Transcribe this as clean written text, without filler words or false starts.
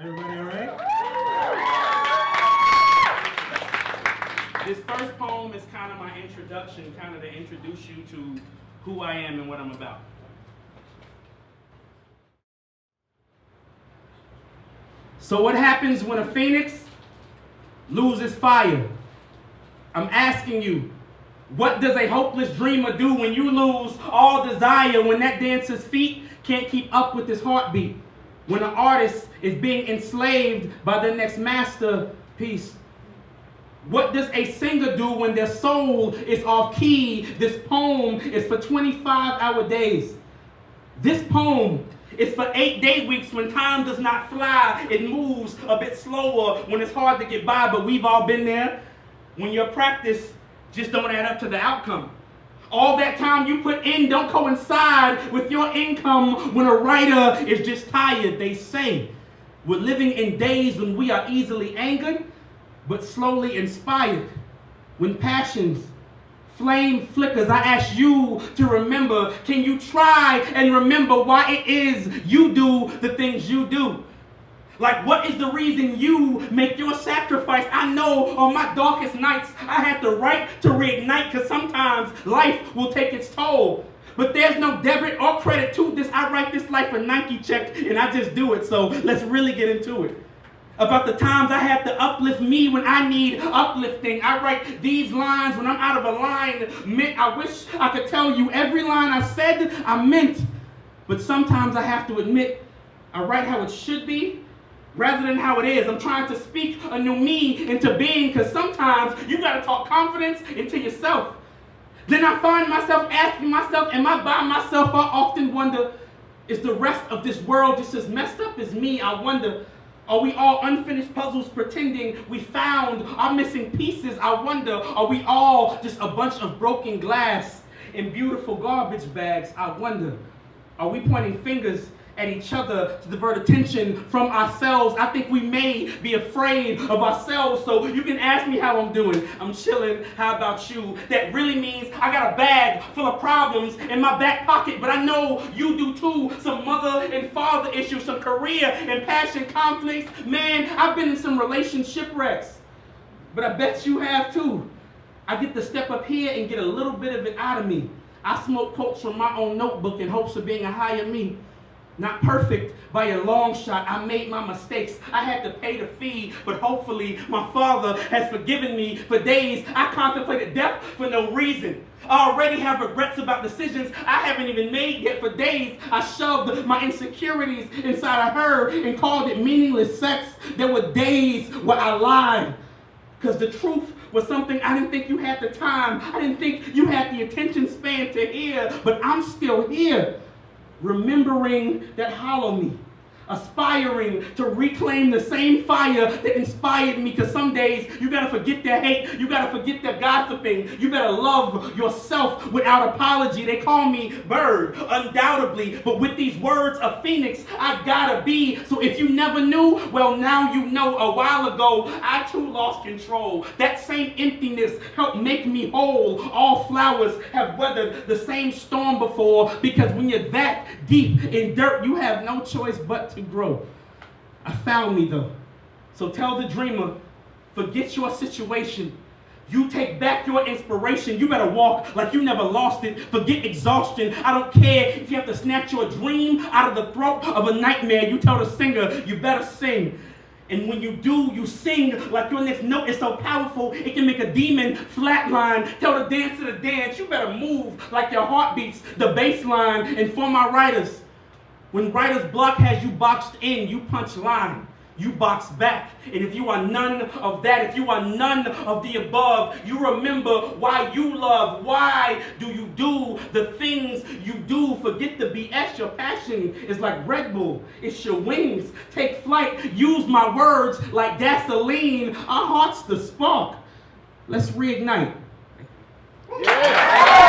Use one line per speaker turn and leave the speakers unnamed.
Everybody all right? This first poem is kind of my introduction, kind of to introduce you to who I am and what I'm about. So what happens when a phoenix loses fire? I'm asking you, what does a hopeless dreamer do when you lose all desire, when that dancer's feet can't keep up with his heartbeat, when an artist is being enslaved by the next masterpiece? What does a singer do when their soul is off key? This poem is for 25-hour days. This poem is for 8-day weeks when time does not fly. It moves a bit slower when it's hard to get by, but we've all been there. When your practice just don't add up to the outcome. All that time you put in don't coincide with your income. When a writer is just tired, they say, we're living in days when we are easily angered, but slowly inspired. When passion's flame flickers, I ask you to remember, can you try and remember why it is you do the things you do? Like, what is the reason you make your sacrifice? I know on my darkest nights, I had to write to reignite, because sometimes life will take its toll. But there's no debit or credit to this. I write this like a Nike check, and I just do it. So let's really get into it. About the times I had to uplift me when I need uplifting. I write these lines when I'm out of alignment. I wish I could tell you every line I said I meant. But sometimes I have to admit, I write how it should be rather than how it is. I'm trying to speak a new me into being, because sometimes you got to talk confidence into yourself. Then I find myself asking myself, am I by myself? I often wonder, is the rest of this world just as messed up as me? I wonder, are we all unfinished puzzles pretending we found our missing pieces? I wonder, are we all just a bunch of broken glass in beautiful garbage bags? I wonder, are we pointing fingers at each other to divert attention from ourselves? I think we may be afraid of ourselves. So you can ask me how I'm doing. I'm chilling. How about you? That really means I got a bag full of problems in my back pocket, but I know you do too. Some mother and father issues, some career and passion conflicts. Man, I've been in some relationship wrecks, but I bet you have too. I get to step up here and get a little bit of it out of me. I smoke quotes from my own notebook in hopes of being a higher me. Not perfect by a long shot. I made my mistakes. I had to pay the fee, but hopefully my Father has forgiven me. For days, I contemplated death for no reason. I already have regrets about decisions I haven't even made yet. For days, I shoved my insecurities inside of her and called it meaningless sex. There were days where I lied, because the truth was something I didn't think you had the time. I didn't think you had the attention span to hear, but I'm still here. Remembering that hollow me, aspiring to reclaim the same fire that inspired me, because some days you gotta forget the hate, you gotta forget the gossiping, you better love yourself without apology. They call me Byrd, undoubtedly, but with these words of Phoenix, I gotta be. So if you never knew, well now you know. A while ago, I too lost control. That same emptiness helped make me whole. All flowers have weathered the same storm before, because when you're that deep in dirt, you have no choice but to grow. I found me though. So tell the dreamer, forget your situation. You take back your inspiration. You better walk like you never lost it. Forget exhaustion. I don't care if you have to snatch your dream out of the throat of a nightmare. You tell the singer, you better sing. And when you do, you sing like your next note is so powerful, it can make a demon flatline. Tell the dancer to dance. You better move like your heart beats the bass line. And for my writers, when writer's block has you boxed in, you punch line. You box back. And if you are none of that, if you are none of the above, you remember why you love. Why do you do the things you do? Forget the BS. Your passion is like Red Bull. It's your wings. Take flight. Use my words like gasoline. Our heart's the spark. Let's reignite.
Yeah.